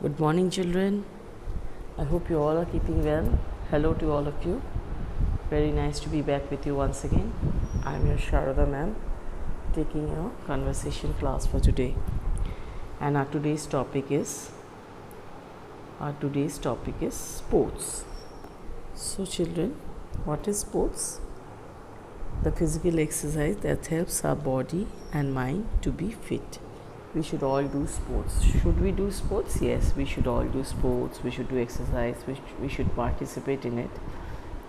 Good morning, children. I hope you all are keeping well. Hello to all of you. Very nice to be back with you once again. I'm your Sharada ma'am, taking your conversation class for today. And our today's topic is sports. So, children, what is sports? The physical exercise that helps our body and mind to be fit. We should all do sports. Should we do sports? Yes, we should all do sports. We should do exercise. We should participate in it.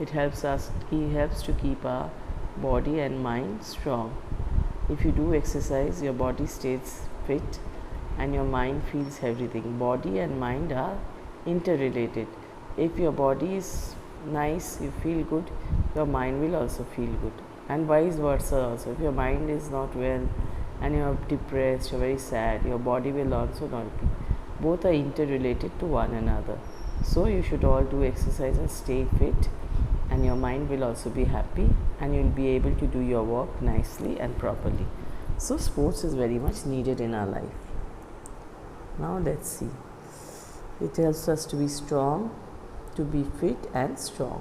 It helps to keep our body and mind strong. If you do exercise, your body stays fit and your mind feels everything. Body and mind are interrelated. If your body is nice, you feel good, your mind will also feel good, and vice versa also. If your mind is not well and you are depressed, you're very sad, your body will also not be. Both are interrelated to one another. So you should all do exercise and stay fit, and your mind will also be happy and you'll be able to do your work nicely and properly. So sports is very much needed in our life. Now let's see. It helps us to be strong, to be fit and strong.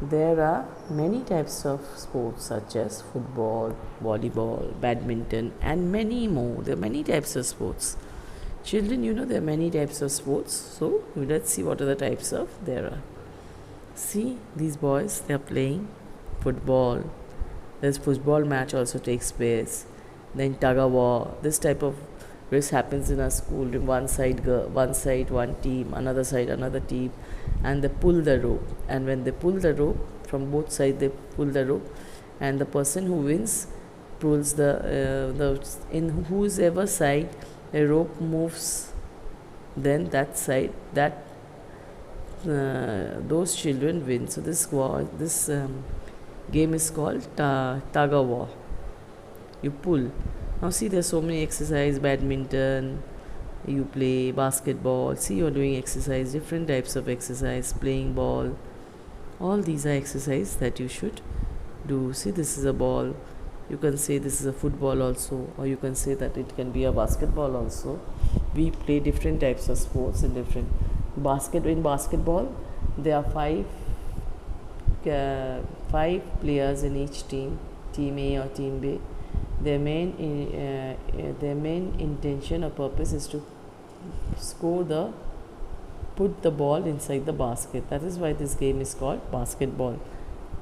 There are many types of sports such as football, volleyball, badminton and many more. There are many types of sports. Children, there are many types of sports. So let's see what are the types of there are. See, these boys, they are playing football. There's football match also takes place. Then tug of war. This type of race happens in our school. One side one team, another side another team, and they pull the rope. And when they pull the rope from both sides, they pull the rope, and the person who wins pulls in whoever side a rope moves. Then that side those children win. So this game is called tug of war. You pull. Now see, there's so many exercise. Badminton, you play basketball. See, you're doing exercise, different types of exercise, playing ball. All these are exercise that you should do. See, this is a ball. You can say this is a football also, or you can say that it can be a basketball also. We play different types of sports in different in basketball. There are five players in each team, team A or team B. Their main intention or purpose is to put the ball inside the basket. That is why this game is called basketball.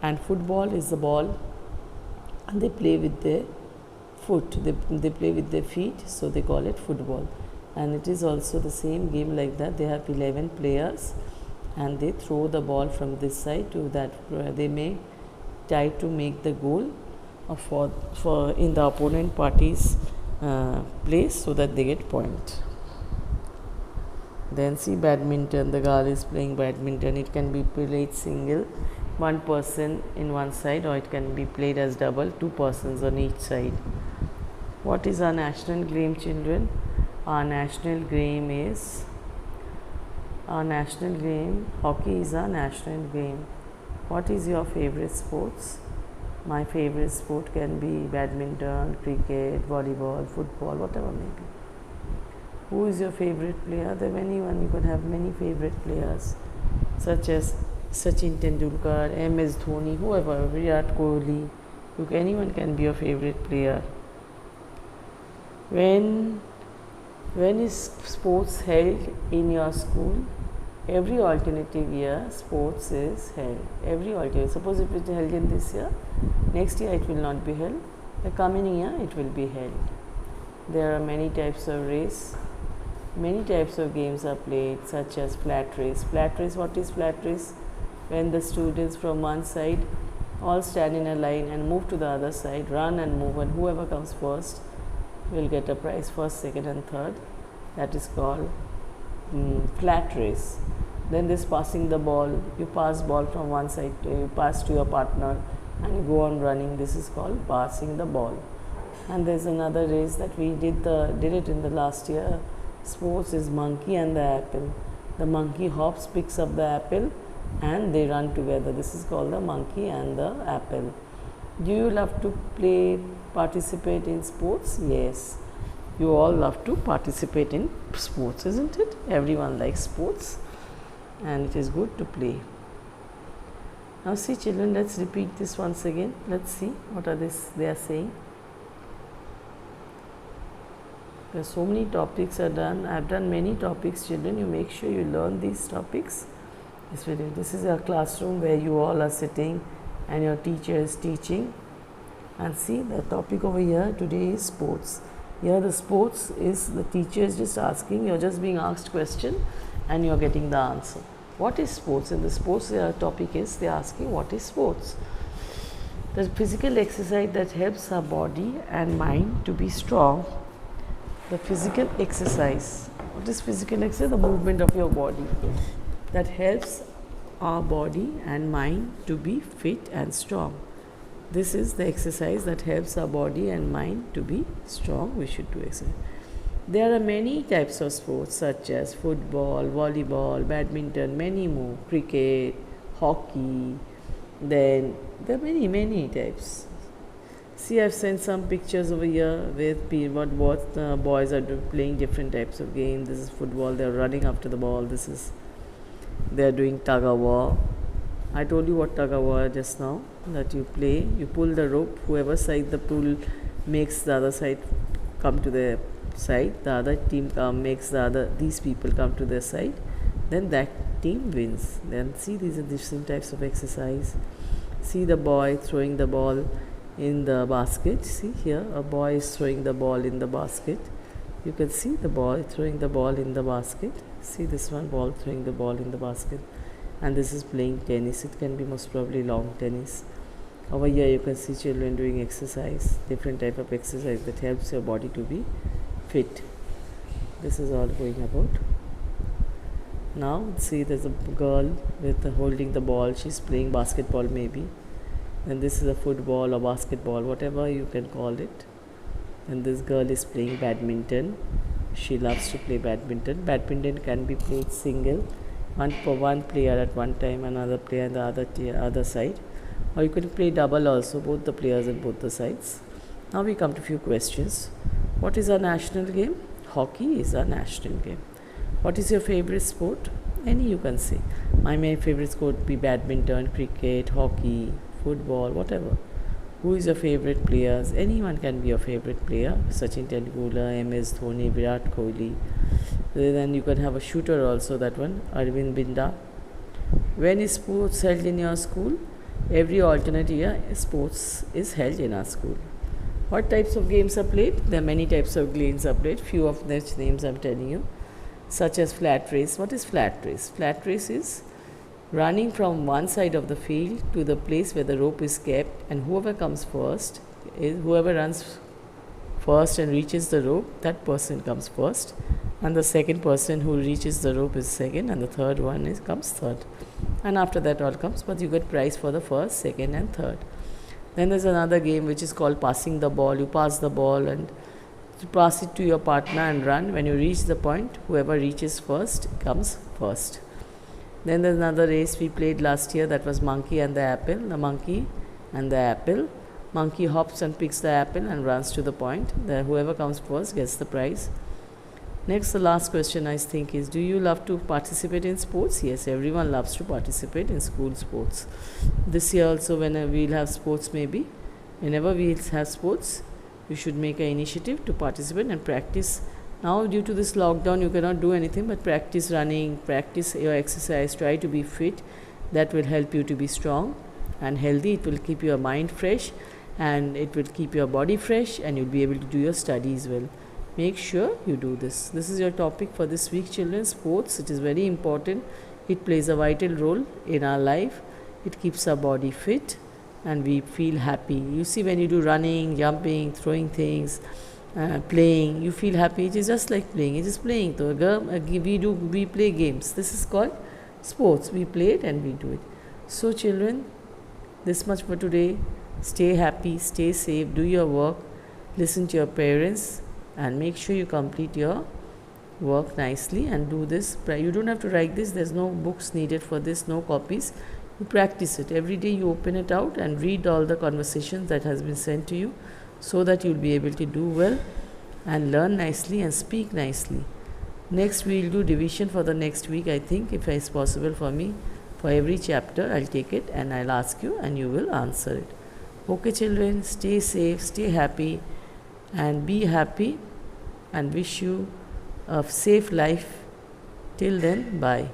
And football is the ball, and they play with their foot. They play with their feet, so they call it football. And it is also the same game like that. They have 11 players, and they throw the ball from this side to that. They may try to make the goal for in the opponent party's place, so that they get point. Then see, badminton. The girl is playing badminton. It can be played single, one person in one side, or it can be played as double, two persons on each side. What is our national game, children? Our national game, hockey is our national game. What is your favorite sports? My favorite sport can be badminton, cricket, volleyball, football, whatever may be. Who is your favorite player? There are anyone. You can have many favorite players, such as Sachin Tendulkar, MS Dhoni, whoever, Virat Kohli. Anyone can be your favorite player. When is sports held in your school? Every alternative year, sports is held. Suppose if it is held in this year, next year it will not be held. The coming year it will be held. There are many types of race. Many types of games are played, such as flat race. Flat race, what is flat race? When the students from one side all stand in a line and move to the other side, run and move, and whoever comes first will get a prize, first, second and third. That is called flat race. Then this passing the ball. You pass ball from one side, you pass to your partner and you go on running. This is called passing the ball. And there's another race that we did it in the last year. Sports is monkey and the apple. The monkey hops, picks up the apple, and they run together. This is called the monkey and the apple. Do you love to participate in sports? Yes. You all love to participate in sports, isn't it? Everyone likes sports and it is good to play. Now see children, let's repeat this once again. Let's see what are they are saying. There are so many topics are done. I have done many topics, children. You make sure you learn these topics. This is a classroom where you all are sitting and your teacher is teaching. And see the topic over here today is sports. Here the sports is the teacher is just asking, you're just being asked question and you're getting the answer. What is sports? And the sports topic is they're asking what is sports. The physical exercise that helps our body and mind to be strong. The physical exercise. What is physical exercise? The movement of your body that helps our body and mind to be fit and strong. This is the exercise that helps our body and mind to be strong. We should do exercise. There are many types of sports such as football, volleyball, badminton, many more, cricket, hockey. Then there are many types. See, I've sent some pictures over here with what the boys are playing different types of games. This is football, they're running after the ball. This is, they're doing tug of war. I told you what tug of war just now, that you play, you pull the rope, whoever side the pull makes the other side come to their side, the other team makes these people come to their side, then that team wins. Then see, these are different types of exercise. See the boy throwing the ball in the basket. See here, a boy is throwing the ball in the basket. You can see the boy throwing the ball in the basket. See this one, ball throwing the ball in the basket. And this is playing tennis. It can be most probably long tennis. Over here you can see children doing exercise, different type of exercise that helps your body to be fit. This is all going about. Now see, there's a girl with holding the ball. She's playing basketball maybe. And this is a football or basketball, whatever you can call it. And this girl is playing badminton. She loves to play badminton. Badminton can be played single, one player at one time, another player on the other side, or you can play double also, both the players on both the sides. Now we come to few questions. What is our national game? Hockey is our national game. What is your favorite sport? Any you can say. My favorite sport would be badminton, cricket, hockey, football, whatever. Who is your favorite players? Anyone can be your favorite player. Sachin Tendulkar, MS Dhoni, Virat Kohli. Then you can have a shooter also, that one, Arvind Binda. When is sports held in your school? Every alternate year sports is held in our school. What types of games are played? There are many types of games are played. Few of these names I am telling you, such as flat race. What is flat race? Flat race is running from one side of the field to the place where the rope is kept, and whoever comes first, whoever runs first and reaches the rope, that person comes first, and the second person who reaches the rope is second, and the third one comes third, and after that all comes, but you get prize for the first, second and third. Then there's another game which is called passing the ball. You pass the ball and you pass it to your partner and run. When you reach the point, whoever reaches first comes first. Then there's another race we played last year, that was monkey and the apple. The monkey and the apple. Monkey hops and picks the apple and runs to the point. Whoever comes first gets the prize. Next, the last question I think is, do you love to participate in sports? Yes, everyone loves to participate in school sports. This year also, when we'll have sports, maybe whenever we have sports, you should make an initiative to participate and practice. Now due to this lockdown, you cannot do anything but practice running, practice your exercise, try to be fit. That will help you to be strong and healthy. It will keep your mind fresh and it will keep your body fresh, and you'll be able to do your studies well. Make sure you do this. This is your topic for this week, children. Sports, it is very important. It plays a vital role in our life. It keeps our body fit and we feel happy. You see, when you do running, jumping, throwing things, playing, you feel happy. It is just like playing. It is playing. We play games. This is called sports. We play it and we do it. So children, this much for today. Stay happy, stay safe, do your work, listen to your parents, and make sure you complete your work nicely and do this. You don't have to write this. There's no books needed for this, no copies. You practice it. Every day you open it out and read all the conversations that has been sent to you, so that you'll be able to do well and learn nicely and speak nicely. Next we will do division for the next week, I think, if it's possible for me. For every chapter I'll take it and I'll ask you and you will answer it. Okay children, stay safe, stay happy and be happy, and wish you a safe life. Till then, bye.